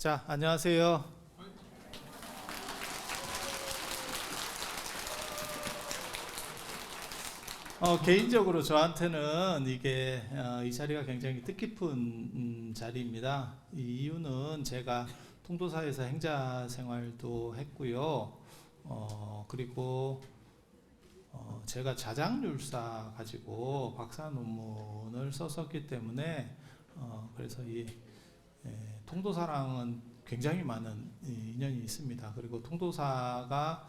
자, 안녕하세요. 개인적으로 저한테는 이 자리가 굉장히 뜻깊은 자리입니다. 이 이유는 제가 통도사에서 행자 생활도 했고요. 그리고 제가 자장률사 가지고 박사 논문을 썼었기 때문에 그래서 통도사랑은 굉장히 많은 인연이 있습니다. 그리고 통도사가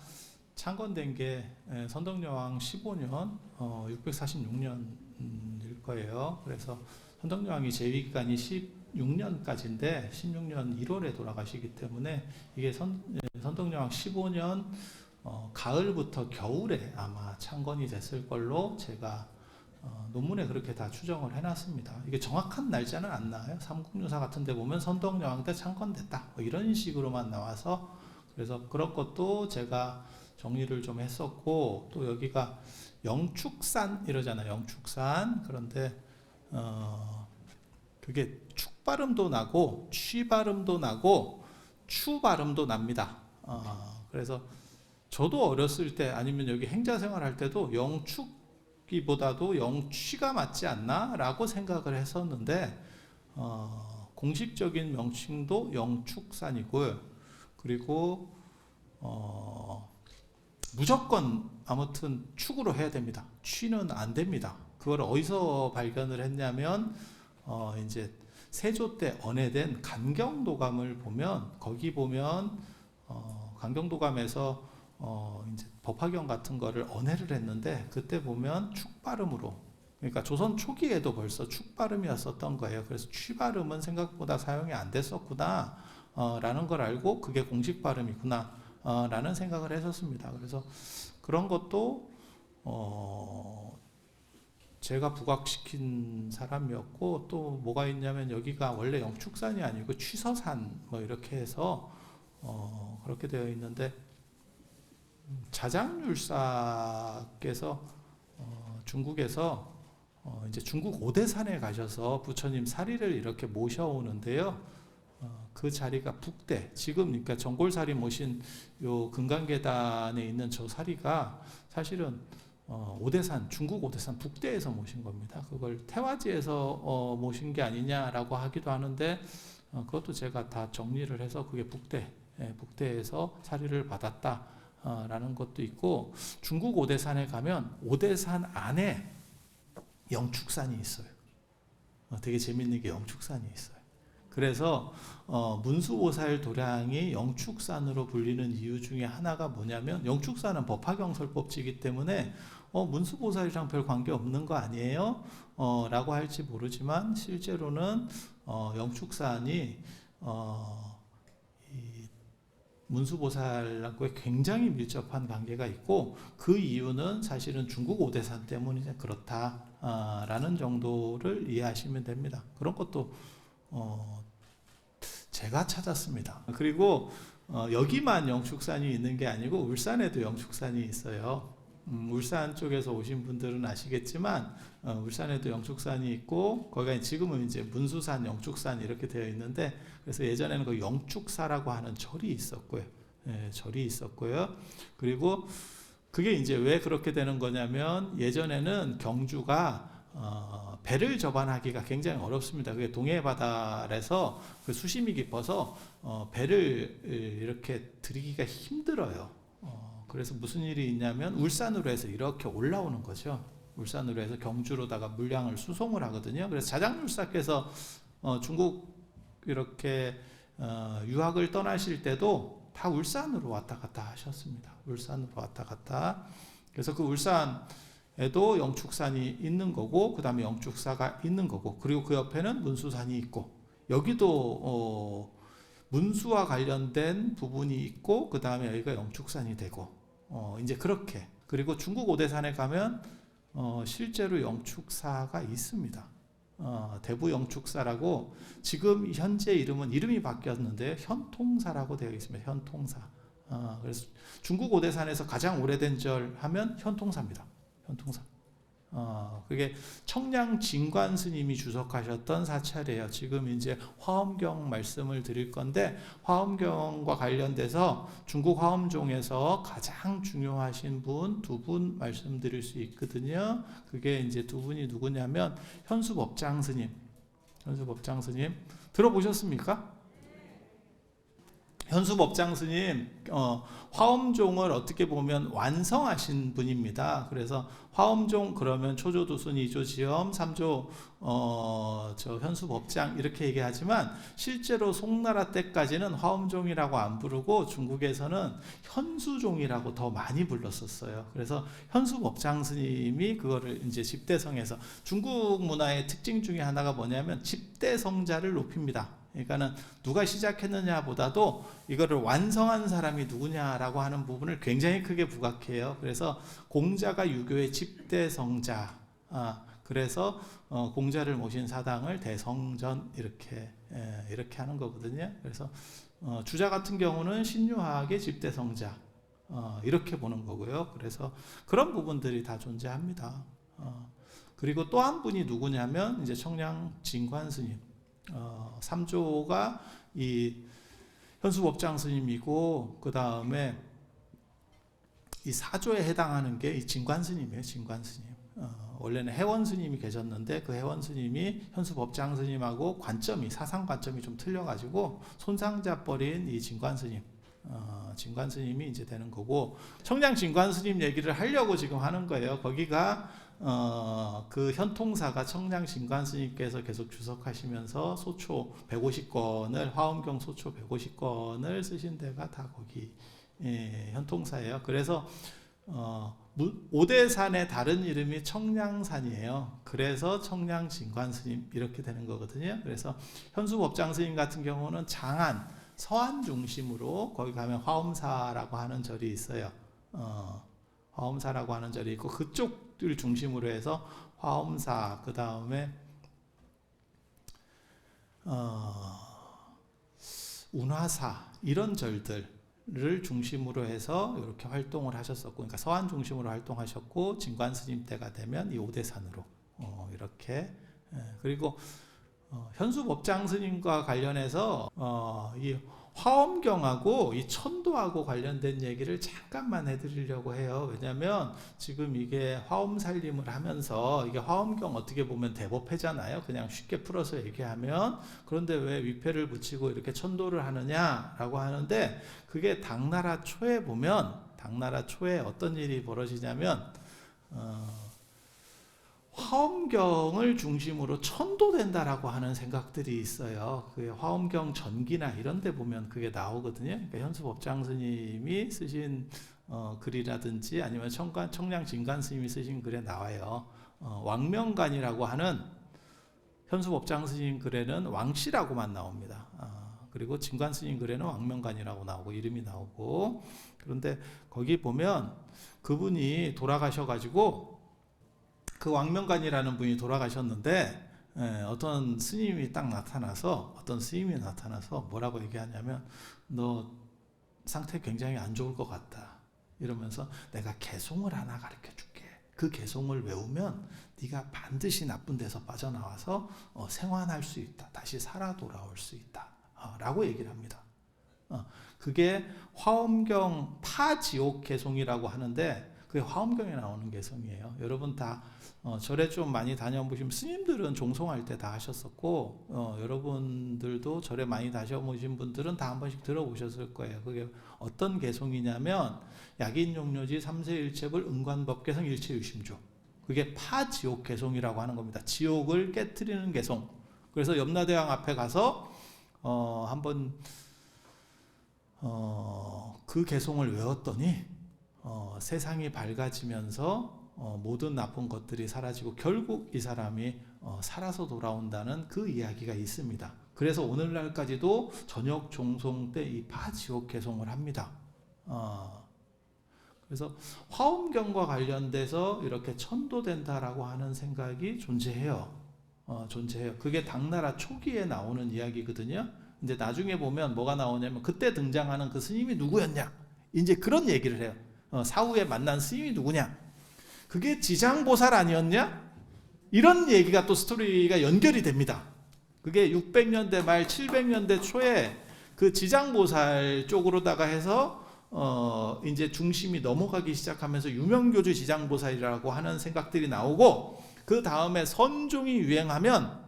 창건된 게 선덕여왕 15년 646년일 거예요. 그래서 선덕여왕이 재위기간이 16년까지인데 16년 1월에 돌아가시기 때문에 이게 선덕여왕 15년 가을부터 겨울에 아마 창건이 됐을 걸로 제가 논문에 그렇게 다 추정을 해놨습니다. 이게 정확한 날짜는 안 나와요. 삼국유사 같은 데 보면 선덕여왕 때 창건됐다 뭐 이런 식으로만 나와서, 그래서 그런 것도 제가 정리를 좀 했었고, 또 여기가 영축산 이러잖아요. 영축산. 그런데 그게 축 발음도 나고 취 발음도 나고 추 발음도 납니다. 그래서 저도 어렸을 때 아니면 여기 행자 생활할 때도 영축기보다도 영취가 맞지 않나 라고 생각을 했었는데 공식적인 명칭도 영축산이고요. 그리고 무조건 아무튼 축으로 해야 됩니다. 취는 안 됩니다. 그걸 어디서 발견을 했냐면 이제 세조 때 언해된 간경도감을 보면, 거기 보면 간경도감에서 이제 법화경 같은 거를 언해를 했는데, 그때 보면 축 발음으로, 그러니까 조선 초기에도 벌써 축 발음이었었던 거예요. 그래서 취 발음은 생각보다 사용이 안 됐었구나 라는 걸 알고 그게 공식 발음이구나 라는 생각을 했었습니다. 그래서 그런 것도 제가 부각시킨 사람이었고, 또 뭐가 있냐면 여기가 원래 영축산이 아니고 취서산 뭐 이렇게 해서 그렇게 되어 있는데, 자장률사께서 중국에서 이제 중국 오대산에 가셔서 부처님 사리를 이렇게 모셔오는데요. 그 자리가 북대, 지금 그러니까 전골사리 모신 요 금강계단에 있는 저 사리가 사실은 오대산, 중국 오대산 북대에서 모신 겁니다. 그걸 태화지에서 모신 게 아니냐라고 하기도 하는데, 그것도 제가 다 정리를 해서 그게 북대에서 사리를 받았다라는 것도 있고, 중국 오대산에 가면 오대산 안에 영축산이 있어요. 되게 재밌는 게 영축산이 있어요. 그래서 문수보살 도량이 영축산으로 불리는 이유 중에 하나가 뭐냐면, 영축산은 법화경설법지이기 때문에 문수보살이랑 별 관계 없는 거 아니에요? 라고 할지 모르지만, 실제로는 영축산이 이 문수보살과 굉장히 밀접한 관계가 있고, 그 이유는 사실은 중국 오대산 때문에 그렇다라는 정도를 이해하시면 됩니다. 그런 것도 제가 찾았습니다. 그리고 여기만 영축산이 있는 게 아니고 울산에도 영축산이 있어요. 울산 쪽에서 오신 분들은 아시겠지만 울산에도 영축산이 있고, 거기가 지금은 이제 문수산, 영축산 이렇게 되어 있는데, 그래서 예전에는 그 영축사라고 하는 절이 있었고요. 절이 있었고요. 그리고 그게 이제 왜 그렇게 되는 거냐면, 예전에는 경주가 배를 접안하기가 굉장히 어렵습니다. 그게 동해 바다에서 그 수심이 깊어서 배를 이렇게 들이기가 힘들어요. 그래서 무슨 일이 있냐면 울산으로 해서 이렇게 올라오는 거죠. 울산으로 해서 경주로다가 물량을 수송을 하거든요. 그래서 자장률사께서 중국 이렇게 유학을 떠나실 때도 다 울산으로 왔다 갔다 하셨습니다. 울산으로 왔다 갔다. 그래서 그 울산에도 영축산이 있는 거고, 그 다음에 영축사가 있는 거고, 그리고 그 옆에는 문수산이 있고, 여기도 문수와 관련된 부분이 있고, 그 다음에 여기가 영축산이 되고, 이제 그렇게. 그리고 중국 오대산에 가면 실제로 영축사가 있습니다. 대부 영축사라고, 지금 현재 이름이 바뀌었는데 현통사라고 되어 있습니다. 현통사. 그래서 중국 오대산에서 가장 오래된 절 하면 현통사입니다. 현통사. 그게 청량 진관 스님이 주석하셨던 사찰이에요. 지금 이제 화엄경 말씀을 드릴 건데, 화엄경과 관련돼서 중국 화엄종에서 가장 중요하신 분 두 분 말씀드릴 수 있거든요. 그게 이제 두 분이 누구냐면 현수법장 스님. 현수법장 스님 들어보셨습니까? 현수법장 스님 화엄종을 어떻게 보면 완성하신 분입니다. 그래서 화엄종 그러면 초조두순, 이조지엄, 삼조 저 현수법장 이렇게 얘기하지만 실제로 송나라 때까지는 화엄종이라고 안 부르고 중국에서는 현수종이라고 더 많이 불렀었어요. 그래서 현수법장 스님이 그거를 이제 집대성에서, 중국 문화의 특징 중에 하나가 뭐냐면 집대성자를 높입니다. 그러니까는 누가 시작했느냐 보다도 이거를 완성한 사람이 누구냐라고 하는 부분을 굉장히 크게 부각해요. 그래서 공자가 유교의 집대성자, 그래서 공자를 모신 사당을 대성전 이렇게 하는 거거든요. 그래서 주자 같은 경우는 신유학의 집대성자 이렇게 보는 거고요. 그래서 그런 부분들이 다 존재합니다. 그리고 또 한 분이 누구냐면 이제 청량 진관 스님. 3조가 이 현수법장 스님이고, 그 다음에 이 4조에 해당하는 게 이 진관 스님이에요. 진관 스님. 원래는 해원 스님이 계셨는데 그 해원 스님이 현수법장 스님하고 사상 관점이 좀 틀려가지고 손상자 버린 이 진관 스님. 진관 스님이 이제 되는 거고, 청량 진관 스님 얘기를 하려고 지금 하는 거예요. 거기가 그 현통사가 청량 진관 스님께서 계속 주석하시면서 소초 150권을, 화엄경 소초 150권을 쓰신 데가 다 거기 현통사예요. 그래서 오대산의 다른 이름이 청량산이에요. 그래서 청량 진관 스님 이렇게 되는 거거든요. 그래서 현수법장 스님 같은 경우는 장안, 서안 중심으로 거기 가면 화엄사라고 하는 절이 있어요. 화엄사라고 하는 절이 있고, 그쪽을 중심으로 해서 화엄사, 그 다음에 운화사 이런 절들을 중심으로 해서 이렇게 활동을 하셨었고, 그러니까 서안 중심으로 활동하셨고, 진관 스님 때가 되면 이 오대산으로 이렇게. 그리고 현수법장 스님과 관련해서 이 화엄경하고 이 천도하고 관련된 얘기를 잠깐만 해드리려고 해요. 왜냐하면 지금 이게 화엄살림을 하면서, 이게 화엄경 어떻게 보면 대법회잖아요. 그냥 쉽게 풀어서 얘기하면. 그런데 왜 위패를 붙이고 이렇게 천도를 하느냐라고 하는데, 그게 당나라 초에 보면, 당나라 초에 어떤 일이 벌어지냐면 화엄경을 중심으로 천도된다라고 하는 생각들이 있어요. 그게 화엄경 전기나 이런 데 보면 그게 나오거든요. 그러니까 현수법장 스님이 쓰신 글이라든지 아니면 청량 진관 스님이 쓰신 글에 나와요. 왕명간이라고 하는 현수법장 스님 글에는 왕씨라고만 나옵니다. 그리고 진관 스님 글에는 왕명간이라고 나오고 이름이 나오고, 그런데 거기 보면 그분이 돌아가셔가지고, 그 왕명간이라는 분이 돌아가셨는데 어떤 스님이 나타나서 뭐라고 얘기하냐면, 너 상태 굉장히 안 좋을 것 같다 이러면서 내가 개송을 하나 가르쳐 줄게. 그 개송을 외우면 네가 반드시 나쁜 데서 빠져나와서 생환할 수 있다. 다시 살아 돌아올 수 있다 라고 얘기를 합니다. 그게 화엄경 파지옥 개송이라고 하는데, 그게 화엄경에 나오는 개송이에요. 여러분 다 절에 좀 많이 다녀보시면, 스님들은 종송할 때 다 하셨었고, 여러분들도 절에 많이 다녀보신 분들은 다 한 번씩 들어보셨을 거예요. 그게 어떤 개송이냐면 약인용료지 삼세일체불 은관법개성 일체유심조, 그게 파지옥 개송이라고 하는 겁니다. 지옥을 깨트리는 개송. 그래서 염라대왕 앞에 가서 한번 그 개송을 외웠더니 세상이 밝아지면서 모든 나쁜 것들이 사라지고 결국 이 사람이 살아서 돌아온다는 그 이야기가 있습니다. 그래서 오늘날까지도 저녁 종송 때 이 파지옥 개송을 합니다. 그래서 화엄경과 관련돼서 이렇게 천도된다라고 하는 생각이 존재해요. 그게 당나라 초기에 나오는 이야기거든요. 이제 나중에 보면 뭐가 나오냐면, 그때 등장하는 그 스님이 누구였냐, 이제 그런 얘기를 해요. 사후에 만난 스님이 누구냐. 그게 지장보살 아니었냐? 이런 얘기가 또 스토리가 연결이 됩니다. 그게 600년대 말 700년대 초에 그 지장보살 쪽으로다가 해서 이제 중심이 넘어가기 시작하면서 유명교주 지장보살이라고 하는 생각들이 나오고, 그 다음에 선종이 유행하면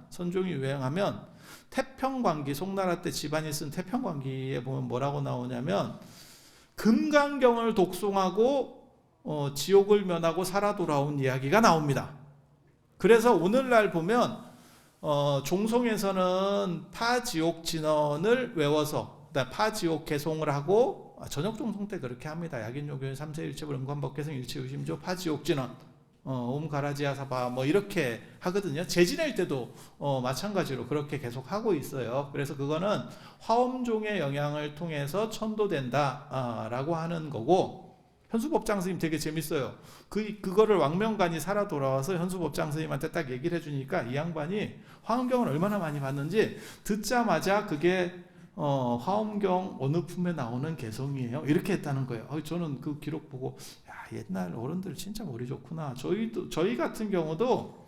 태평광기, 송나라 때 집안이 쓴 태평광기에 보면 뭐라고 나오냐면 금강경을 독송하고 지옥을 면하고 살아 돌아온 이야기가 나옵니다. 그래서 오늘날 보면 종송에서는 파지옥 진언을 외워서 파지옥 개송을 하고, 저녁 종송 때 그렇게 합니다. 약인요교인 삼세일체불 음관법개성 일체유심조 파지옥 진언 옴가라지아사바 뭐 이렇게 하거든요. 재지낼 때도 마찬가지로 그렇게 계속 하고 있어요. 그래서 그거는 화엄종의 영향을 통해서 천도된다 라고 하는 거고, 현수법장 스님 되게 재밌어요. 그거를 왕명간이 살아 돌아와서 현수법장 스님한테 딱 얘기를 해주니까 이 양반이 화엄경을 얼마나 많이 봤는지 듣자마자 그게 화엄경 어느 품에 나오는 개성이에요, 이렇게 했다는 거예요. 저는 그 기록 보고 야, 옛날 어른들 진짜 머리 좋구나. 저희 같은 경우도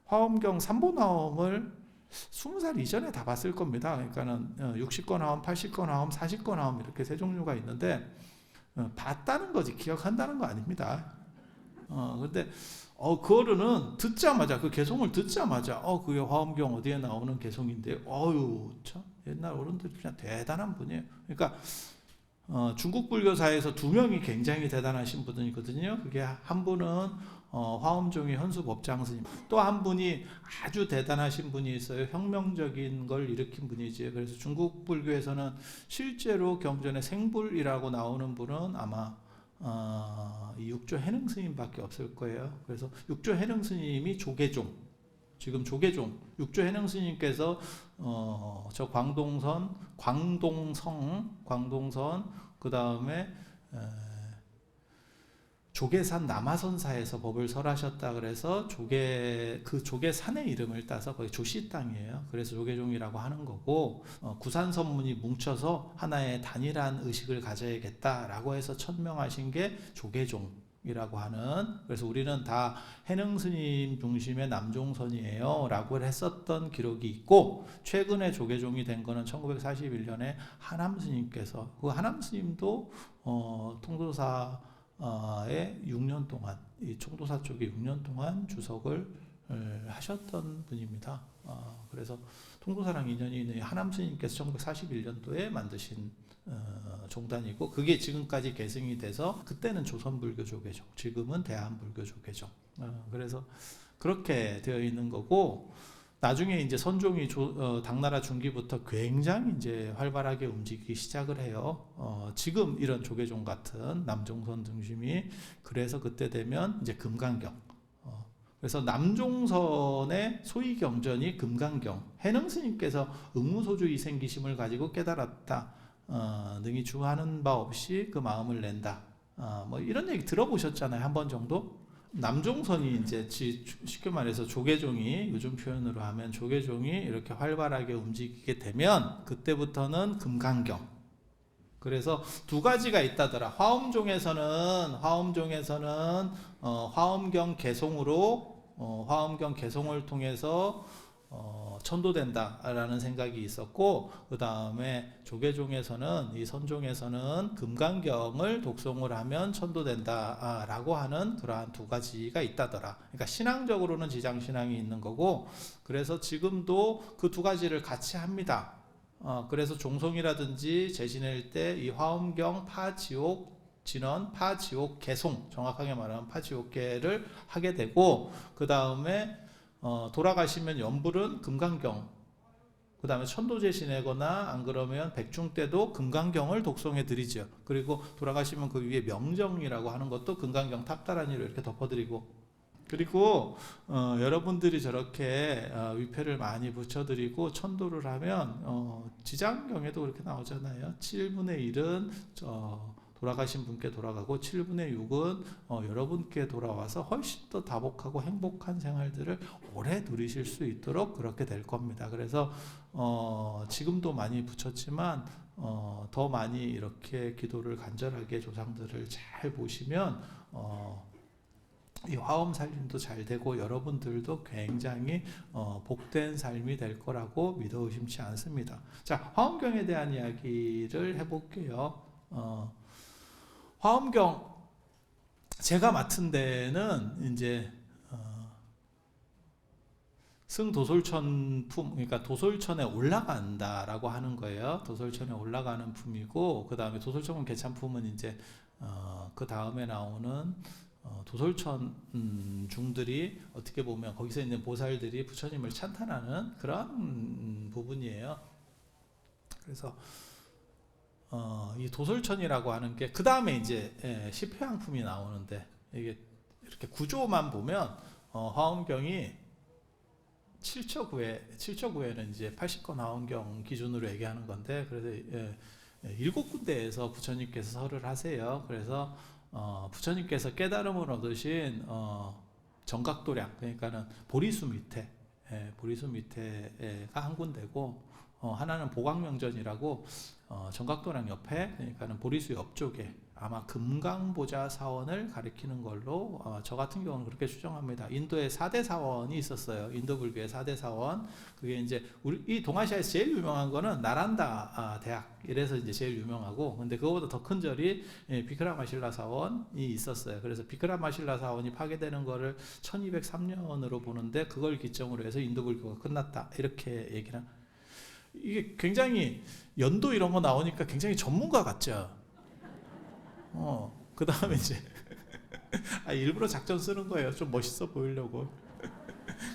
화엄경 3본 화엄을 20살 이전에 다 봤을 겁니다. 그러니까는 60권 화엄, 80권 화엄, 40권 화엄 이렇게 세 종류가 있는데 봤다는 거지 기억한다는 거 아닙니다. 근데 그거는 듣자마자, 그 개송을 듣자마자 그게 화엄경 어디에 나오는 개송인데, 참 옛날 어른들 그냥 대단한 분이에요. 그러니까 중국 불교사에서 두 명이 굉장히 대단하신 분이거든요. 그게 한 분은 화엄종의 현수법장 스님, 또 한 분이 아주 대단하신 분이 있어요. 혁명적인 걸 일으킨 분이지. 그래서 중국 불교에서는 실제로 경전에 생불이라고 나오는 분은 아마 이 육조 해능 스님밖에 없을 거예요. 그래서 육조 해능 스님이 조계종, 지금 조계종 육조 해능 스님께서 저 광동성 그 다음에 조계산 남하선사에서 법을 설하셨다 그래서 그 조계산의 이름을 따서 거기 조씨 땅이에요. 그래서 조계종이라고 하는 거고, 구산선문이 뭉쳐서 하나의 단일한 의식을 가져야겠다라고 해서 천명하신 게 조계종이라고 하는, 그래서 우리는 다 해능스님 중심의 남종선이에요 라고 했었던 기록이 있고, 최근에 조계종이 된 거는 1941년에 하남스님께서, 그 하남스님도 통도사 에 6년 동안, 이 총도사 쪽에 6년 동안 주석을 하셨던 분입니다. 그래서 통도사랑 인연이 있는 하남 스님께서 1941년도에 만드신 종단이고, 그게 지금까지 계승이 돼서 그때는 조선불교 조계종, 지금은 대한불교 조계종. 그래서 그렇게 되어 있는 거고, 나중에 이제 선종이 당나라 중기부터 굉장히 이제 활발하게 움직이기 시작을 해요. 지금 이런 조계종 같은 남종선 중심이. 그래서 그때 되면 이제 금강경. 그래서 남종선의 소위 경전이 금강경. 해능 스님께서 응무소주 이생기심을 가지고 깨달았다. 능히 주하는 바 없이 그 마음을 낸다. 뭐 이런 얘기 들어보셨잖아요, 한 번 정도. 남종선이 이제 쉽게 말해서 조계종이, 요즘 표현으로 하면 조계종이 이렇게 활발하게 움직이게 되면 그때부터는 금강경. 그래서 두 가지가 있다더라. 화엄종에서는 화엄경 개송을 통해서 천도된다라는 생각이 있었고, 그 다음에 조계종에서는, 이 선종에서는 금강경을 독송을 하면 천도된다라고 하는 그러한 두 가지가 있다더라. 그러니까 신앙적으로는 지장신앙이 있는 거고, 그래서 지금도 그 두 가지를 같이 합니다. 그래서 종송이라든지 재지낼 때 이 화엄경 파지옥 진언, 파지옥 개송, 정확하게 말하면 파지옥계를 하게 되고, 그 다음에 돌아가시면 연불은 금강경, 그 다음에 천도제 지내거나 안 그러면 백중 때도 금강경을 독송해 드리죠. 그리고 돌아가시면 그 위에 명정이라고 하는 것도 금강경 탑다란이로 이렇게 덮어드리고, 그리고 여러분들이 저렇게 위패를 많이 붙여드리고 천도를 하면 지장경에도 그렇게 나오잖아요. 7분의 1은 돌아가신 분께 돌아가고 7분의 6은 여러분께 돌아와서 훨씬 더 다복하고 행복한 생활들을 오래 누리실 수 있도록 그렇게 될 겁니다. 그래서 지금도 많이 붙였지만 더 많이 이렇게 기도를 간절하게 조상들을 잘 보시면 이 화엄 살림도 잘 되고 여러분들도 굉장히 복된 삶이 될 거라고 믿어 의심치 않습니다. 자, 화엄경에 대한 이야기를 해볼게요. 화엄경 제가 맡은 데는 이제 승도솔천 품, 그러니까 도솔천에 올라간다라고 하는 거예요. 도솔천에 올라가는 품이고, 그 다음에 도솔천 개찬품은 이제 그 다음에 나오는 도솔천 중들이 어떻게 보면 거기서 있는 보살들이 부처님을 찬탄하는 그런 부분이에요. 그래서 이 도솔천이라고 하는 게 그 다음에 이제 십회왕품이 나오는데, 이게 이렇게 구조만 보면 화엄경이 7초 9회는 이제 80권 화엄경 기준으로 얘기하는 건데, 그래서 7군데에서 부처님께서 설을 하세요. 그래서 부처님께서 깨달음을 얻으신 정각도량, 그러니까는 보리수 밑에, 보리수 밑에가 한 군데고, 하나는 보광명전이라고 정각도량 옆에, 그러니까는 보리수 옆쪽에 아마 금강보자 사원을 가리키는 걸로 저 같은 경우는 그렇게 추정합니다. 인도에 4대 사원이 있었어요. 인도 불교의 4대 사원. 그게 이제 이 동아시아에서 제일 유명한 거는 나란다 대학, 이래서 이제 제일 유명하고, 근데 그거보다 더 큰 절이 비크라마실라 사원이 있었어요. 그래서 비크라마실라 사원이 파괴되는 거를 1203년으로 보는데, 그걸 기점으로 해서 인도 불교가 끝났다, 이렇게 얘기는. 이게 굉장히 연도 이런 거 나오니까 굉장히 전문가 같죠. 그 다음에 이제 일부러 작전 쓰는 거예요. 좀 멋있어 보이려고.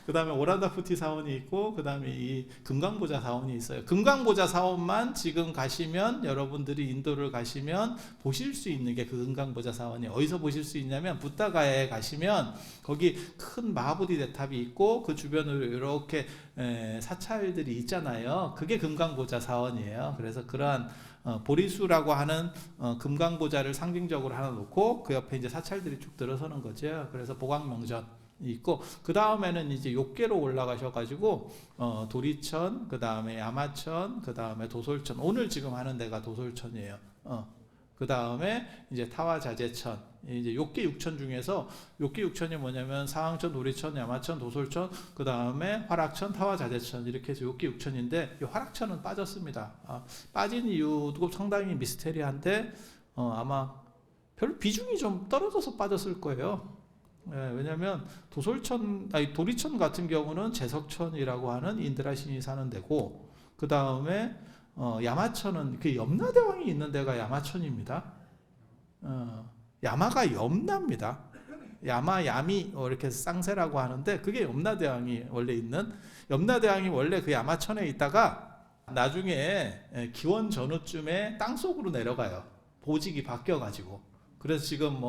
그 다음에 오라다푸티 사원이 있고, 그 다음에 이 금강보자 사원이 있어요. 금강보자 사원만 지금 가시면, 여러분들이 인도를 가시면 보실 수 있는 게 그 금강보자 사원이 어디서 보실 수 있냐면, 붓다가에 가시면 거기 큰 마하보디 대탑이 있고, 그 주변으로 이렇게 사찰들이 있잖아요. 그게 금강보자 사원이에요. 그래서 그러한 보리수라고 하는 금강보자를 상징적으로 하나 놓고, 그 옆에 이제 사찰들이 쭉 들어서는 거죠. 그래서 보광명전 있고, 그 다음에는 이제 욕계로 올라가셔가지고 도리천, 그 다음에 야마천, 그 다음에 도솔천, 오늘 지금 하는 데가 도솔천이에요. 그 다음에 이제 타와자재천, 이제 욕계 6천 중에서 욕계 6천이 뭐냐면 상황천, 도리천, 야마천, 도솔천, 그 다음에 화락천, 타와자재천, 이렇게 해서 욕계 6천인데, 이 화락천은 빠졌습니다. 빠진 이유도 상당히 미스테리한데 아마 별로 비중이 좀 떨어져서 빠졌을 거예요. 왜냐하면 도리천 같은 경우는 제석천이라고 하는 인드라 신이 사는 데고, 그 다음에 야마천은 그 염라대왕이 있는 데가 야마천입니다. 야마가 염라입니다. 야마, 야미 이렇게 쌍세라고 하는데, 그게 염라대왕이 원래 있는, 염라대왕이 원래 그 야마천에 있다가 나중에 기원 전후쯤에 땅속으로 내려가요. 보직이 바뀌어가지고. 그래서 지금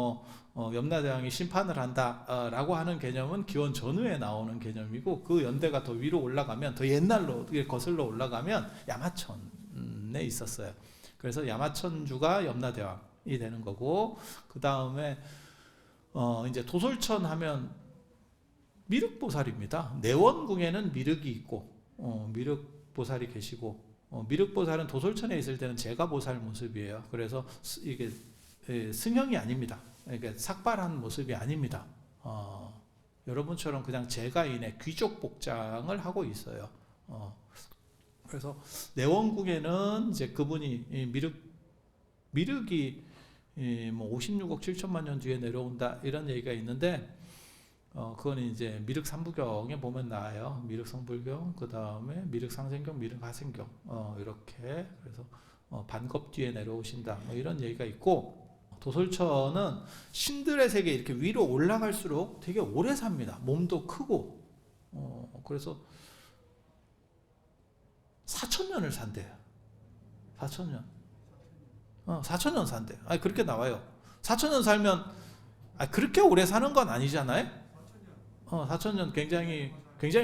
염라대왕이 심판을 한다라고 하는 개념은 기원 전후에 나오는 개념이고, 그 연대가 더 위로 올라가면, 더 옛날로 거슬러 올라가면 야마천에 있었어요. 그래서 야마천주가 염라대왕이 되는 거고, 그 다음에 이제 도솔천 하면 미륵보살입니다. 내원궁에는 미륵이 있고, 미륵보살이 계시고, 미륵보살은 도솔천에 있을 때는 제가보살 모습이에요. 그래서 이게 승형이 아닙니다. 그러니까 삭발한 모습이 아닙니다. 여러분처럼 그냥 제가인의 귀족 복장을 하고 있어요. 그래서 내원궁에는 이제 그분이 미륵이 뭐 56억 7천만 년 뒤에 내려온다, 이런 얘기가 있는데, 그건 이제 미륵 삼부경에 보면 나와요. 미륵 성불경, 그 다음에 미륵 상생경, 미륵 하생경, 이렇게. 그래서 반겁 뒤에 내려오신다, 뭐 이런 얘기가 있고, 도솔천은 신들의 세계 이렇게 위로 올라갈수록 되게 오래 삽니다. 몸도 크고, 그래서 4천년을 산대요. 4천년. 4천년 산대요. 그렇게 나와요. 4천년 살면, 그렇게 오래 사는 건 아니잖아요. 4천년 굉장히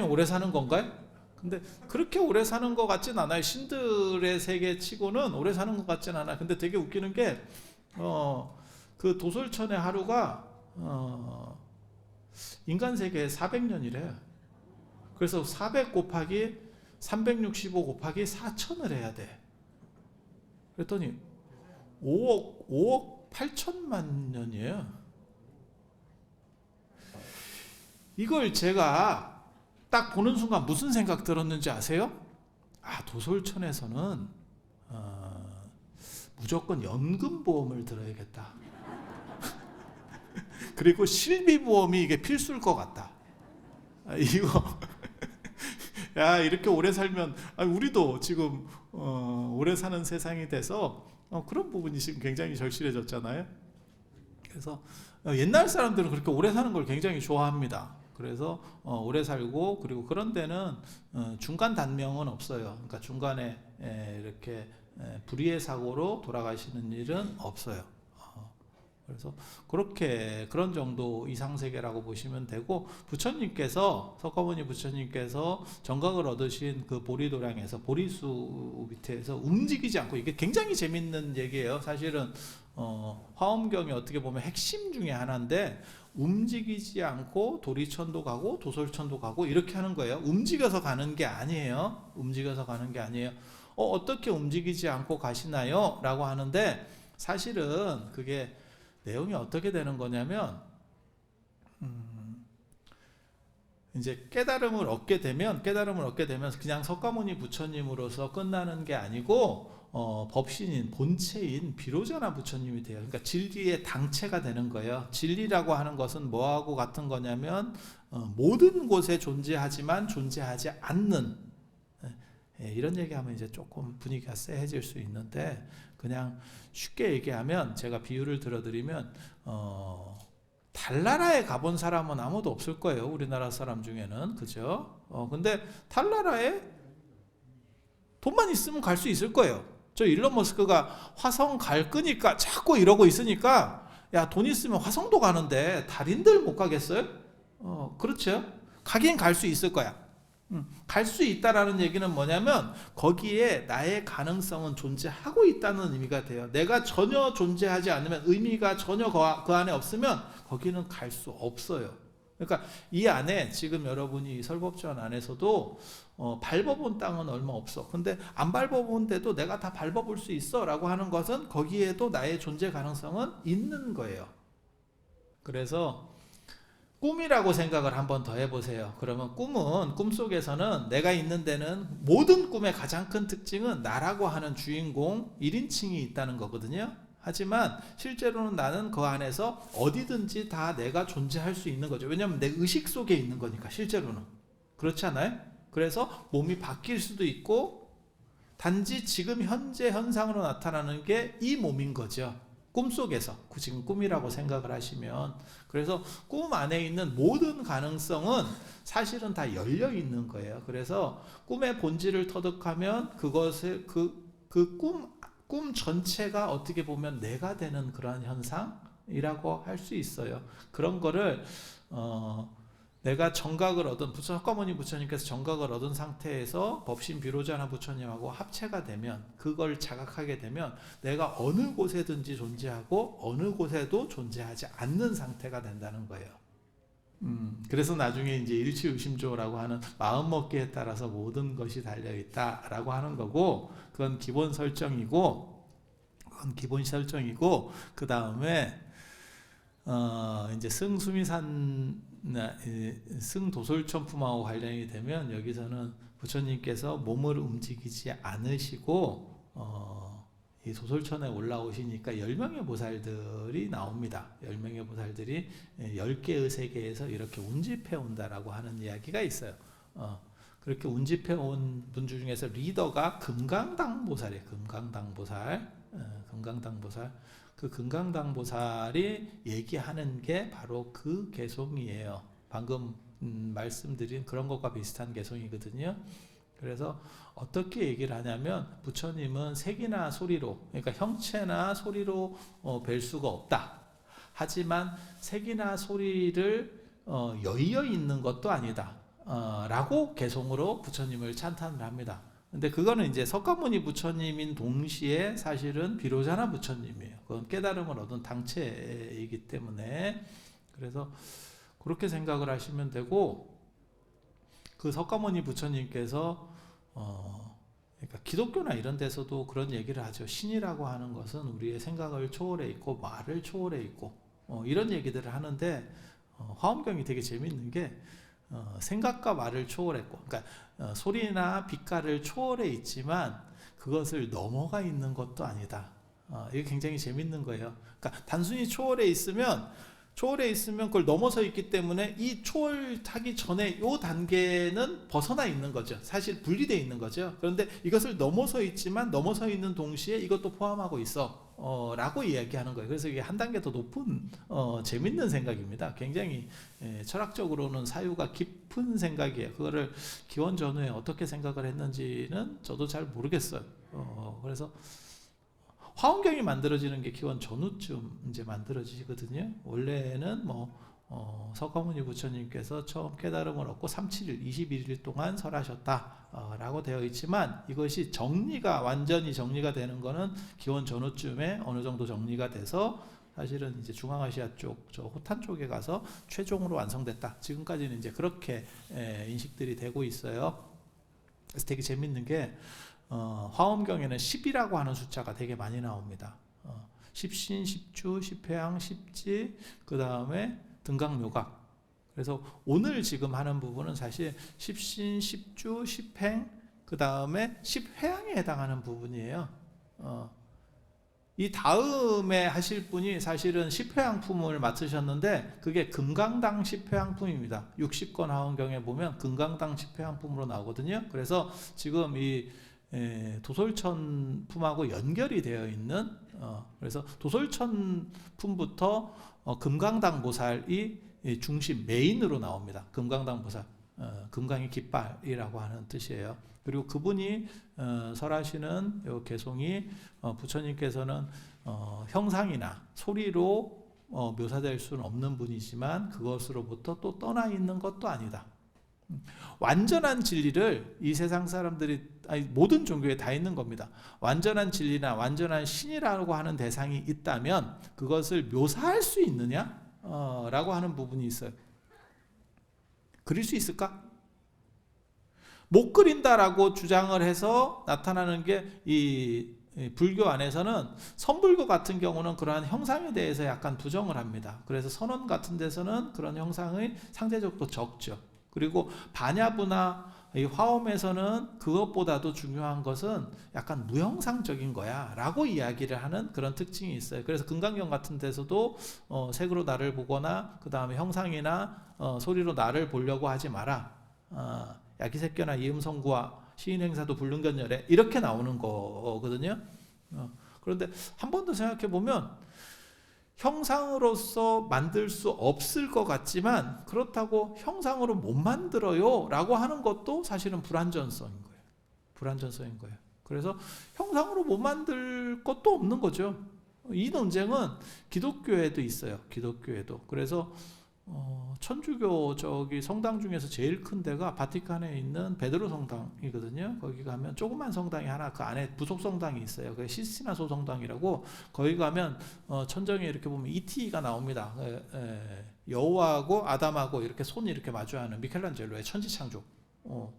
오래 사는 건가요? 근데 그렇게 오래 사는 것 같진 않아요. 신들의 세계 치고는 오래 사는 것 같진 않아요. 근데 되게 웃기는 게, 그 도솔천의 하루가 인간 세계에 400년이래요. 그래서 400 곱하기 365 곱하기 4천을 해야 돼. 그랬더니 5억 8천만 년이에요. 이걸 제가 딱 보는 순간 무슨 생각 들었는지 아세요? 도솔천에서는 무조건 연금보험을 들어야겠다. 그리고 실비보험이 이게 필수일 것 같다. 이거 야, 이렇게 오래 살면 우리도 지금 오래 사는 세상이 돼서 그런 부분이 지금 굉장히 절실해졌잖아요. 그래서 옛날 사람들은 그렇게 오래 사는 걸 굉장히 좋아합니다. 그래서 오래 살고, 그리고 그런 데는 중간 단명은 없어요. 그러니까 중간에 이렇게 불의의 사고로 돌아가시는 일은 없어요. 그래서 그런 정도 이상세계라고 보시면 되고, 석가모니 부처님께서 정각을 얻으신 그 보리도량에서, 보리수 밑에서 움직이지 않고, 이게 굉장히 재밌는 얘기예요. 사실은 화엄경이 어떻게 보면 핵심 중에 하나인데, 움직이지 않고 도리천도 가고 도솔천도 가고 이렇게 하는 거예요. 움직여서 가는 게 아니에요. 어떻게 움직이지 않고 가시나요? 라고 하는데, 사실은 그게 내용이 어떻게 되는 거냐면, 이제 깨달음을 얻게 되면 그냥 석가모니 부처님으로서 끝나는 게 아니고 법신인, 본체인 비로자나 부처님이 돼요. 그러니까 진리의 당체가 되는 거예요. 진리라고 하는 것은 뭐하고 같은 거냐면 모든 곳에 존재하지만 존재하지 않는, 이런 얘기하면 이제 조금 분위기가 쎄해질 수 있는데, 그냥 쉽게 얘기하면, 제가 비유를 들어드리면 달나라에 가본 사람은 아무도 없을 거예요. 우리나라 사람 중에는. 그죠? 근데 달나라에 돈만 있으면 갈 수 있을 거예요. 저 일론 머스크가 화성 갈 거니까 자꾸 이러고 있으니까, 야, 돈 있으면 화성도 가는데 달인들 못 가겠어요? 그렇죠? 가긴 갈 수 있을 거야. 갈 수 있다라는 얘기는 뭐냐면, 거기에 나의 가능성은 존재하고 있다는 의미가 돼요. 내가 전혀 존재하지 않으면, 의미가 전혀 그 안에 없으면 거기는 갈 수 없어요. 그러니까 이 안에 지금 여러분이 설법전 안에서도 밟아본 땅은 얼마 없어. 근데 안 밟아본 데도 내가 다 밟아볼 수 있어 라고 하는 것은, 거기에도 나의 존재 가능성은 있는 거예요. 그래서 꿈이라고 생각을 한번 더 해보세요. 그러면 꿈속에서는 내가 있는 데는, 모든 꿈의 가장 큰 특징은 나라고 하는 주인공 1인칭이 있다는 거거든요. 하지만 실제로는 나는 그 안에서 어디든지 다 내가 존재할 수 있는 거죠. 왜냐하면 내 의식 속에 있는 거니까, 실제로는. 그렇지 않아요? 그래서 몸이 바뀔 수도 있고, 단지 지금 현재 현상으로 나타나는 게 이 몸인 거죠. 꿈속에서, 지금 꿈이라고 생각을 하시면. 그래서 꿈 안에 있는 모든 가능성은 사실은 다 열려 있는 거예요. 그래서 꿈의 본질을 터득하면 그것을, 꿈 전체가 어떻게 보면 내가 되는 그러한 현상이라고 할 수 있어요. 그런 거를 내가 정각을 얻은, 석가모니 부처님께서 정각을 얻은 상태에서 법신 비로자나 부처님하고 합체가 되면, 그걸 자각하게 되면 내가 어느 곳에든지 존재하고 어느 곳에도 존재하지 않는 상태가 된다는 거예요. 그래서 나중에 이제 일치의심조라고 하는 마음먹기에 따라서 모든 것이 달려있다라고 하는 거고, 그건 기본 설정이고, 그 다음에 이제 승도솔천품하고 관련이 되면, 여기서는 부처님께서 몸을 움직이지 않으시고 이 도솔천에 올라오시니까 10명의 보살들이 나옵니다. 10명의 보살들이 10개의 세계에서 이렇게 운집해 온다라고 하는 이야기가 있어요. 그렇게 운집해 온 분들 중에서 리더가 금강당보살이에요. 금강당보살. 그 금강당보살이 얘기하는 게 바로 그 개송이에요. 방금 말씀드린 그런 것과 비슷한 개송이거든요. 그래서 어떻게 얘기를 하냐면, 부처님은 색이나 소리로, 그러니까 형체나 소리로 뵐 수가 없다. 하지만 색이나 소리를 여의어 있는 것도 아니다. 라고 개송으로 부처님을 찬탄을 합니다. 근데 그거는 이제 석가모니 부처님인 동시에 사실은 비로자나 부처님이에요. 그건 깨달음을 얻은 당체이기 때문에. 그래서 그렇게 생각을 하시면 되고, 그 석가모니 부처님께서 그러니까 기독교나 이런 데서도 그런 얘기를 하죠. 신이라고 하는 것은 우리의 생각을 초월해 있고 말을 초월해 있고 이런 얘기들을 하는데, 화엄경이 되게 재밌는 게 생각과 말을 초월했고, 그러니까 소리나 빛깔을 초월해 있지만 그것을 넘어가 있는 것도 아니다. 이게 굉장히 재밌는 거예요. 그러니까 단순히 초월해 있으면 그걸 넘어서 있기 때문에 이 초월하기 전에 이 단계는 벗어나 있는 거죠. 사실 분리되어 있는 거죠. 그런데 이것을 넘어서 있지만 넘어서 있는 동시에 이것도 포함하고 있어 라고 이야기하는 거예요. 그래서 이게 한 단계 더 높은 재밌는 생각입니다. 굉장히 철학적으로는 사유가 깊은 생각이에요. 그거를 기원 전후에 어떻게 생각을 했는지는 저도 잘 모르겠어요. 그래서 화엄경이 만들어지는 게 기원 전후쯤 이제 만들어지거든요. 원래는 석가모니 부처님께서 처음 깨달음을 얻고 37일, 21일 동안 설하셨다라고 되어 있지만 이것이 완전히 정리가 되는 거는 기원 전후쯤에 어느 정도 정리가 돼서 사실은 이제 중앙아시아 쪽, 저 호탄 쪽에 가서 최종으로 완성됐다. 지금까지는 이제 그렇게 인식들이 되고 있어요. 그래서 되게 재밌는 게 화엄경에는 10이라고 하는 숫자가 되게 많이 나옵니다. 10신, 10주, 10회양, 10지, 그 다음에 등각묘각. 그래서 오늘 지금 하는 부분은 사실 10신, 10주, 10행, 그 다음에 10회양에 해당하는 부분이에요. 이 다음에 하실 분이 사실은 10회양품을 맡으셨는데 그게 금강당 10회양품입니다. 60권 화엄경에 보면 금강당 10회양품으로 나오거든요. 그래서 지금 이 도솔천 품하고 연결이 되어 있는 그래서 도솔천 품부터 금강당 보살이 중심 메인으로 나옵니다. 금강당 보살, 금강의 깃발이라고 하는 뜻이에요. 그리고 그분이 설하시는 요 개송이 부처님께서는 형상이나 소리로 묘사될 수는 없는 분이지만 그것으로부터 또 떠나 있는 것도 아니다. 완전한 진리를 이 세상 사람들이 모든 종교에 다 있는 겁니다. 완전한 진리나 완전한 신이라고 하는 대상이 있다면 그것을 묘사할 수 있느냐? 라고 하는 부분이 있어요. 그릴 수 있을까? 못 그린다라고 주장을 해서 나타나는 게 이 불교 안에서는 선불교 같은 경우는 그러한 형상에 대해서 약간 부정을 합니다. 그래서 선원 같은 데서는 그런 형상이 상대적으로 적죠. 그리고 반야부나 이 화엄에서는 그것보다도 중요한 것은 약간 무형상적인 거야 라고 이야기를 하는 그런 특징이 있어요. 그래서 금강경 같은 데서도 색으로 나를 보거나 그 다음에 형상이나 소리로 나를 보려고 하지 마라. 야기색견나 이음성구와 시인행사도 불능견열에 이렇게 나오는 거거든요. 그런데 한 번 더 생각해 보면 형상으로서 만들 수 없을 것 같지만 그렇다고 형상으로 못 만들어요 라고 하는 것도 사실은 불완전성인 거예요. 그래서 형상으로 못 만들 것도 없는 거죠. 이 논쟁은 기독교에도 있어요. 기독교에도. 그래서 천주교 성당 중에서 제일 큰 데가 바티칸에 있는 베드로 성당이거든요. 거기 가면 조그만 성당이 하나 그 안에 부속 성당이 있어요. 그게 시스티나 소성당이라고. 거기 가면 천정에 이렇게 보면 ET가 나옵니다. 여호와하고 아담하고 이렇게 손이 이렇게 마주하는 미켈란젤로의 천지창조.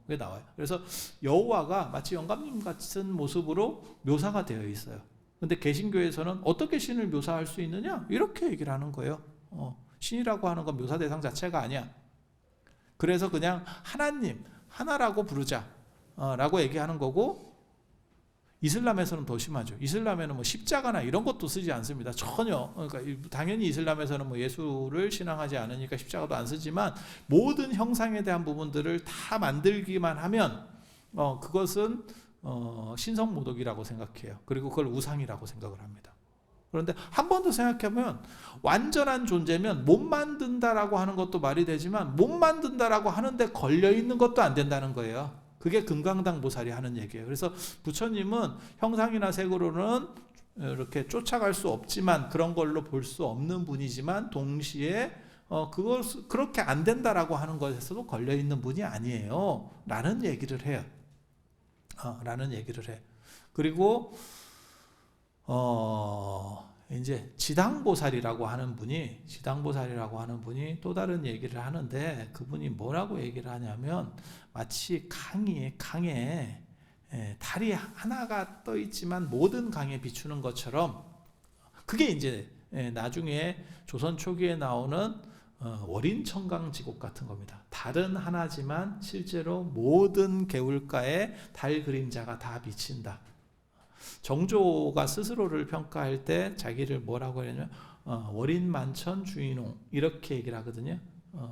그게 나와요. 그래서 여호와가 마치 영감님 같은 모습으로 묘사가 되어 있어요. 근데 개신교에서는 어떻게 신을 묘사할 수 있느냐? 이렇게 얘기를 하는 거예요. 신이라고 하는 건 묘사 대상 자체가 아니야. 그래서 그냥 하나님, 하나라고 부르자 라고 얘기하는 거고, 이슬람에서는 더 심하죠. 이슬람에는 십자가나 이런 것도 쓰지 않습니다. 전혀. 그러니까 당연히 이슬람에서는 예수를 신앙하지 않으니까 십자가도 안 쓰지만 모든 형상에 대한 부분들을 다 만들기만 하면 그것은 신성모독이라고 생각해요. 그리고 그걸 우상이라고 생각을 합니다. 그런데 한 번 더 생각하면 완전한 존재면 못 만든다라고 하는 것도 말이 되지만 못 만든다라고 하는데 걸려있는 것도 안 된다는 거예요. 그게 금강당 보살이 하는 얘기예요. 그래서 부처님은 형상이나 색으로는 이렇게 쫓아갈 수 없지만 그런 걸로 볼 수 없는 분이지만 동시에 그걸 그렇게 안 된다라고 하는 것에서도 걸려있는 분이 아니에요. 라는 얘기를 해요. 그리고 이제 지당보살이라고 하는 분이 또 다른 얘기를 하는데 그분이 뭐라고 얘기를 하냐면 마치 강에 달이 하나가 떠 있지만 모든 강에 비추는 것처럼 그게 이제 나중에 조선 초기에 나오는 월인 청강지곡 같은 겁니다. 달은 하나지만 실제로 모든 개울가에 달 그림자가 다 비친다. 정조가 스스로를 평가할 때 자기를 뭐라고 하냐면 월인만천 주인홍 이렇게 얘기를 하거든요.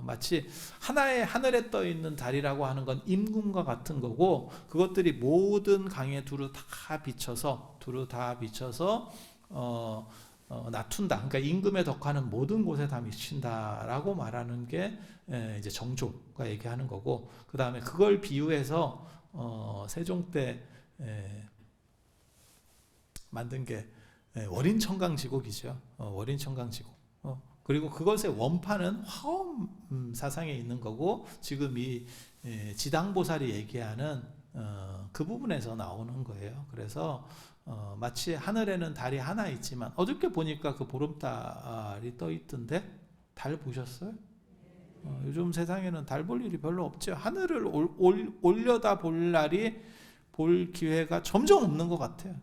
마치 하나의 하늘에 떠 있는 달이라고 하는 건 임금과 같은 거고, 그것들이 모든 강에 두루 다 비쳐서 낮춘다. 그러니까 임금의 덕화는 모든 곳에 다 미친다라고 말하는 게 이제 정조가 얘기하는 거고, 그 다음에 그걸 비유해서 세종 때 만든 게 월인청강지곡이죠. 월인청강지곡. 그리고 그것의 원판은 화엄 사상에 있는 거고, 지금 이 지당보살이 얘기하는 그 부분에서 나오는 거예요. 그래서 마치 하늘에는 달이 하나 있지만, 어저께 보니까 그 보름달이 떠 있던데 달 보셨어요? 요즘 세상에는 달 볼 일이 별로 없죠. 하늘을 올려다 볼 날이, 볼 기회가 점점 없는 것 같아요.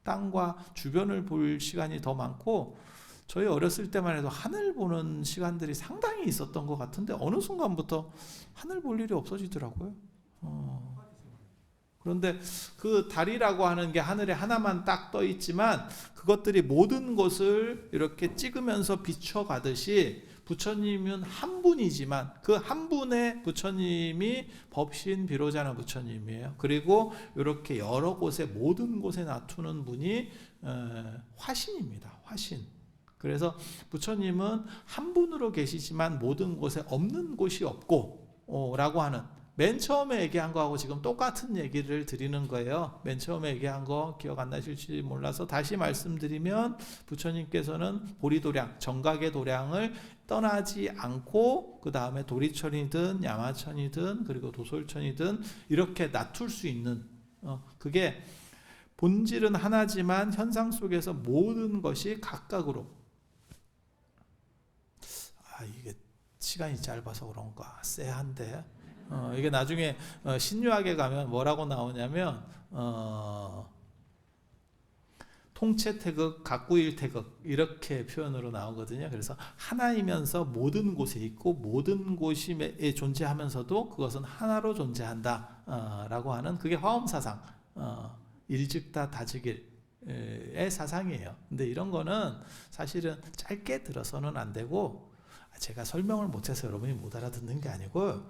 땅과 주변을 볼 시간이 더 많고, 저희 어렸을 때만 해도 하늘 보는 시간들이 상당히 있었던 것 같은데 어느 순간부터 하늘 볼 일이 없어지더라고요. 그런데 그 달이라고 하는 게 하늘에 하나만 딱 떠 있지만, 그것들이 모든 곳을 이렇게 찍으면서 비춰가듯이, 부처님은 한 분이지만 그 한 분의 부처님이 법신 비로자나 부처님이에요. 그리고 이렇게 여러 곳에, 모든 곳에 나투는 분이 화신입니다. 화신. 그래서 부처님은 한 분으로 계시지만 모든 곳에 없는 곳이 없고 라고 하는, 맨 처음에 얘기한 거하고 지금 똑같은 얘기를 드리는 거예요. 맨 처음에 얘기한 거 기억 안 나실지 몰라서 다시 말씀드리면, 부처님께서는 보리도량, 정각의 도량을 떠나지 않고, 그 다음에 도리천이든 야마천이든 그리고 도솔천이든 이렇게 낮출 수 있는, 그게 본질은 하나지만 현상 속에서 모든 것이 각각으로, 이게 시간이 짧아서 그런가 쎄한데, 이게 나중에 신유학에 가면 뭐라고 나오냐면 통체태극, 각구일태극 이렇게 표현으로 나오거든요. 그래서 하나이면서 모든 곳에 있고 모든 곳에 존재하면서도 그것은 하나로 존재한다 라고 하는, 그게 화엄사상, 일즉다 다즉일의 사상이에요. 근데 이런 거는 사실은 짧게 들어서는 안 되고, 제가 설명을 못해서 여러분이 못 알아듣는 게 아니고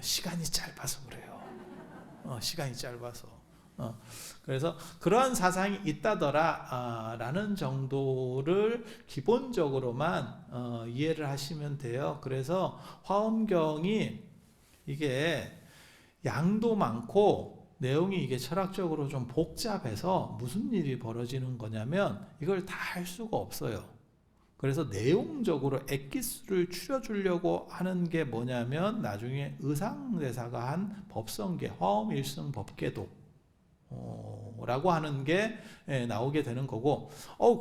시간이 짧아서 그래요. 시간이 짧아서. 그래서 그러한 사상이 있다더라 라는 정도를 기본적으로만 이해를 하시면 돼요. 그래서 화엄경이 이게 양도 많고 내용이 이게 철학적으로 좀 복잡해서 무슨 일이 벌어지는 거냐면, 이걸 다 할 수가 없어요. 그래서 내용적으로 엑기스를 추려주려고 하는 게 뭐냐면, 나중에 의상대사가 한 법성계, 화엄일승 법계도 라고 하는 게 나오게 되는 거고,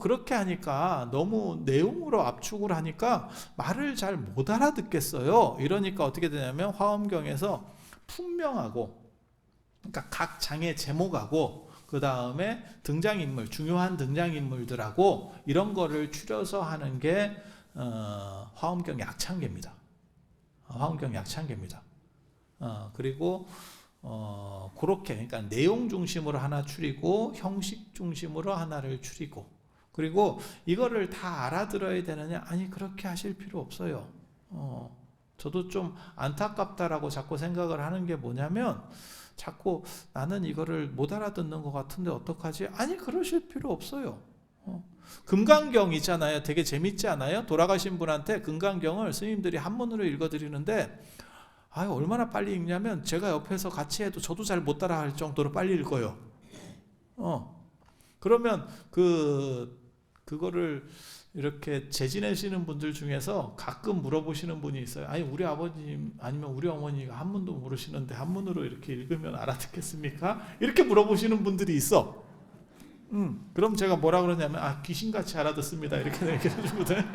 그렇게 하니까 너무 내용으로 압축을 하니까 말을 잘 못 알아듣겠어요. 이러니까 어떻게 되냐면, 화엄경에서 풍명하고, 그러니까 각 장의 제목하고 그 다음에 등장인물, 중요한 등장인물들하고 이런 거를 추려서 하는 게 화엄경 약창계입니다. 화엄경 약창계입니다. 그리고 그렇게, 그러니까 내용 중심으로 하나 추리고 형식 중심으로 하나를 추리고, 그리고 이거를 다 알아들어야 되느냐? 아니, 그렇게 하실 필요 없어요. 저도 좀 안타깝다라고 자꾸 생각을 하는 게 뭐냐면, 자꾸 나는 이거를 못 알아듣는 것 같은데 어떡하지? 아니, 그러실 필요 없어요. 금강경 있잖아요. 되게 재밌지 않아요? 돌아가신 분한테 금강경을 스님들이 한문으로 읽어드리는데, 얼마나 빨리 읽냐면, 제가 옆에서 같이 해도 저도 잘 못 따라할 정도로 빨리 읽어요. 그러면 그거를 이렇게 재지내시는 분들 중에서 가끔 물어보시는 분이 있어요. 아니, 우리 아버님 아니면 우리 어머니가 한문도 모르시는데 한문으로 이렇게 읽으면 알아듣겠습니까? 이렇게 물어보시는 분들이 있어. 그럼 제가 뭐라 그러냐면, 귀신같이 알아듣습니다, 이렇게 얘기해 주거든.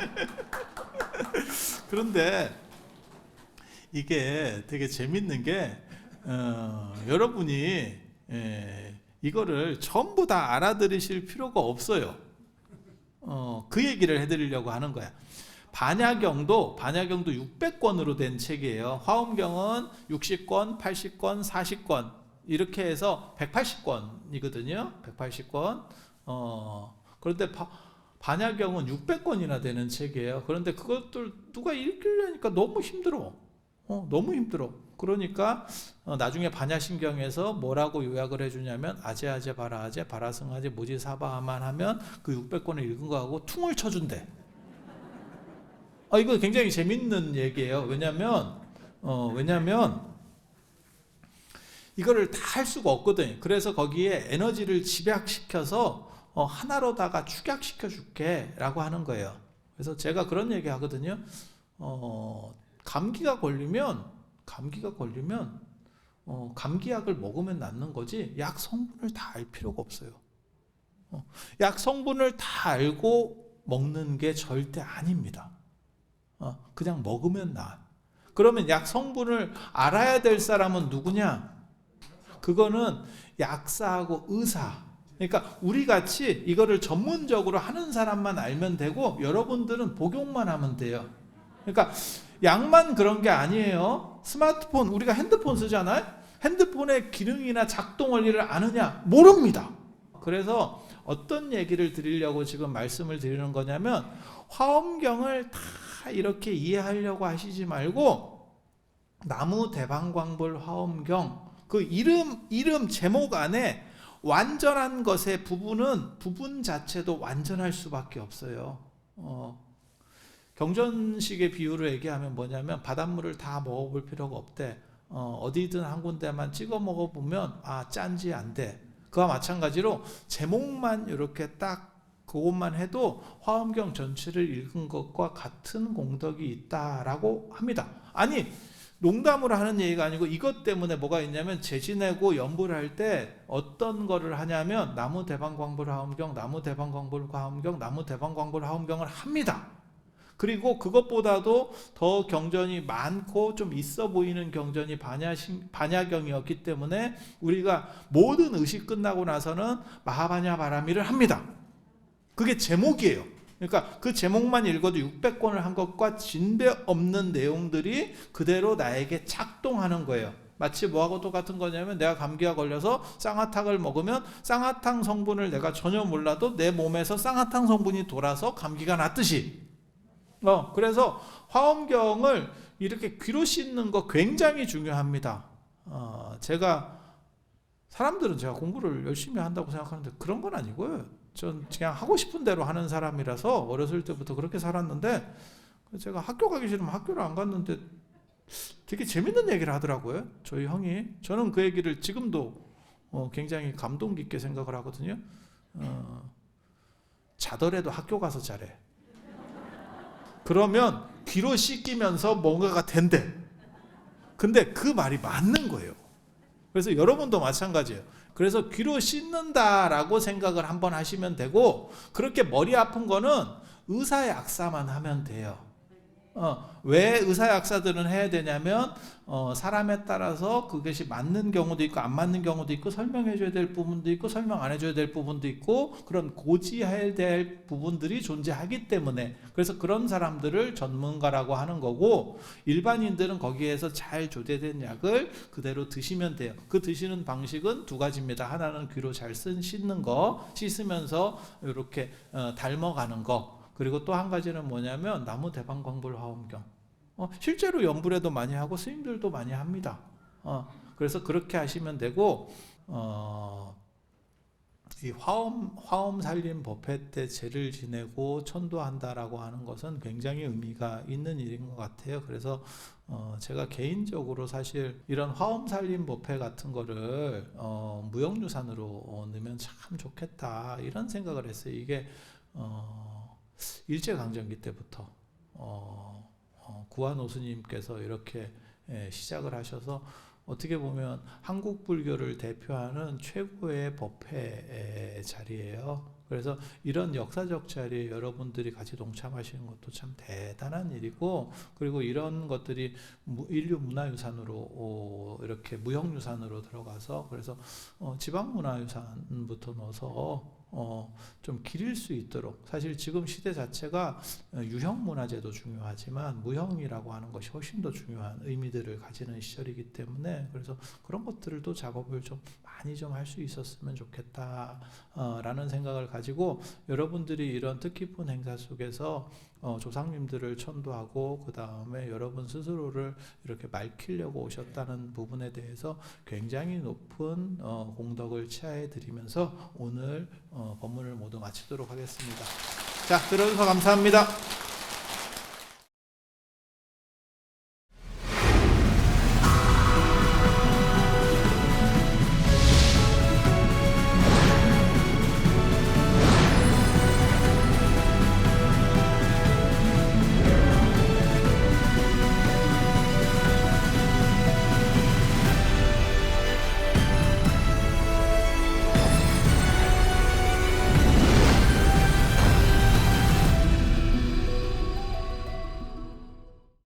그런데 이게 되게 재밌는 게, 여러분이 이거를 전부 다 알아들으실 필요가 없어요. 그 얘기를 해드리려고 하는 거야. 반야경도 600권으로 된 책이에요. 화엄경은 60권, 80권, 40권 이렇게 해서 180권이거든요. 180권. 그런데 반야경은 600권이나 되는 책이에요. 그런데 그것들 누가 읽으려니까 너무 힘들어. 너무 힘들어. 그러니까 나중에 반야심경에서 뭐라고 요약을 해주냐면 아제아제 바라아제 바라승아제 모지사바하만 하면 그 600권을 읽은 거하고 퉁을 쳐준대. 이거 굉장히 재밌는 얘기예요. 왜냐면 이거를 다 할 수가 없거든. 그래서 거기에 에너지를 집약시켜서 하나로다가 축약시켜 줄게 라고 하는 거예요. 그래서 제가 그런 얘기 하거든요. 감기가 걸리면 감기약을 먹으면 낫는 거지 약 성분을 다 알 필요가 없어요. 약 성분을 다 알고 먹는 게 절대 아닙니다. 그냥 먹으면 나아. 그러면 약 성분을 알아야 될 사람은 누구냐? 그거는 약사하고 의사. 그러니까 우리 같이 이거를 전문적으로 하는 사람만 알면 되고 여러분들은 복용만 하면 돼요. 그러니까 약만 그런 게 아니에요. 스마트폰, 우리가 핸드폰 쓰잖아요. 핸드폰의 기능이나 작동 원리를 아느냐? 모릅니다. 그래서 어떤 얘기를 드리려고 지금 말씀을 드리는 거냐면 화엄경을 다 이렇게 이해하려고 하시지 말고 나무 대방광불 화엄경 그 이름 제목 안에 완전한 것의 부분 자체도 완전할 수밖에 없어요. 경전식의 비유를 얘기하면 뭐냐면 바닷물을 다 먹어볼 필요가 없대. 어디든 한 군데만 찍어 먹어보면 짠지 안 돼. 그와 마찬가지로 제목만 이렇게 딱 그것만 해도 화엄경 전체를 읽은 것과 같은 공덕이 있다라고 합니다. 아니 농담으로 하는 얘기가 아니고 이것 때문에 뭐가 있냐면 제지내고 연불 할 때 어떤 거를 하냐면 나무 대방광불 화엄경, 나무 대방광불 화엄경, 나무 대방광불 화엄경을 합니다. 그리고 그것보다도 더 경전이 많고 좀 있어 보이는 경전이 반야경이었기 때문에 우리가 모든 의식 끝나고 나서는 마하반야 바라미를 합니다. 그게 제목이에요. 그러니까 그 제목만 읽어도 600권을 한 것과 진배 없는 내용들이 그대로 나에게 작동하는 거예요. 마치 뭐하고 똑같은 거냐면 내가 감기가 걸려서 쌍화탕을 먹으면 쌍화탕 성분을 내가 전혀 몰라도 내 몸에서 쌍화탕 성분이 돌아서 감기가 낫듯이 그래서 화엄경을 이렇게 귀로 씻는 거 굉장히 중요합니다. 사람들은 제가 공부를 열심히 한다고 생각하는데 그런 건 아니고요. 전 그냥 하고 싶은 대로 하는 사람이라서 어렸을 때부터 그렇게 살았는데 제가 학교 가기 싫으면 학교를 안 갔는데 되게 재밌는 얘기를 하더라고요. 저희 형이. 저는 그 얘기를 지금도 굉장히 감동 깊게 생각을 하거든요. 자더라도 학교 가서 잘해. 그러면 귀로 씻기면서 뭔가가 된대. 근데 그 말이 맞는 거예요. 그래서 여러분도 마찬가지예요. 그래서 귀로 씻는다라고 생각을 한번 하시면 되고 그렇게 머리 아픈 거는 의사약사만 하면 돼요. 왜 의사약사들은 해야 되냐면 사람에 따라서 그것이 맞는 경우도 있고 안 맞는 경우도 있고 설명해 줘야 될 부분도 있고 설명 안 해줘야 될 부분도 있고 그런 고지해야 될 부분들이 존재하기 때문에 그래서 그런 사람들을 전문가라고 하는 거고 일반인들은 거기에서 잘 조제된 약을 그대로 드시면 돼요. 그 드시는 방식은 두 가지입니다. 하나는 귀로 잘 씻는 거, 씻으면서 이렇게 닮아가는 거. 그리고 또 한 가지는 뭐냐면 나무 대방광불 화엄경. 실제로 연불에도 많이 하고 스님들도 많이 합니다. 그래서 그렇게 하시면 되고 이 화엄 살림 법회 때 제를 지내고 천도한다라고 하는 것은 굉장히 의미가 있는 일인 것 같아요. 그래서 제가 개인적으로 사실 이런 화엄 살림 법회 같은 거를 무형유산으로 넣으면 참 좋겠다 이런 생각을 했어요. 이게 일제강점기 때부터 구한오 스님께서 이렇게 시작을 하셔서 어떻게 보면 한국 불교를 대표하는 최고의 법회 자리예요. 그래서 이런 역사적 자리에 여러분들이 같이 동참하시는 것도 참 대단한 일이고 그리고 이런 것들이 인류 문화유산으로 이렇게 무형유산으로 들어가서 그래서 지방문화유산부터 넣어서 좀 기릴 수 있도록, 사실 지금 시대 자체가 유형 문화재도 중요하지만 무형이라고 하는 것이 훨씬 더 중요한 의미들을 가지는 시절이기 때문에, 그래서 그런 것들을 또 작업을 좀 많이 좀 할 수 있었으면 좋겠다 라는 생각을 가지고, 여러분들이 이런 뜻깊은 행사 속에서 조상님들을 천도하고 그 다음에 여러분 스스로를 이렇게 밝히려고 오셨다는 부분에 대해서 굉장히 높은 공덕을 치하해 드리면서 오늘 법문을 모두 마치도록 하겠습니다. 자, 들어주셔서 감사합니다.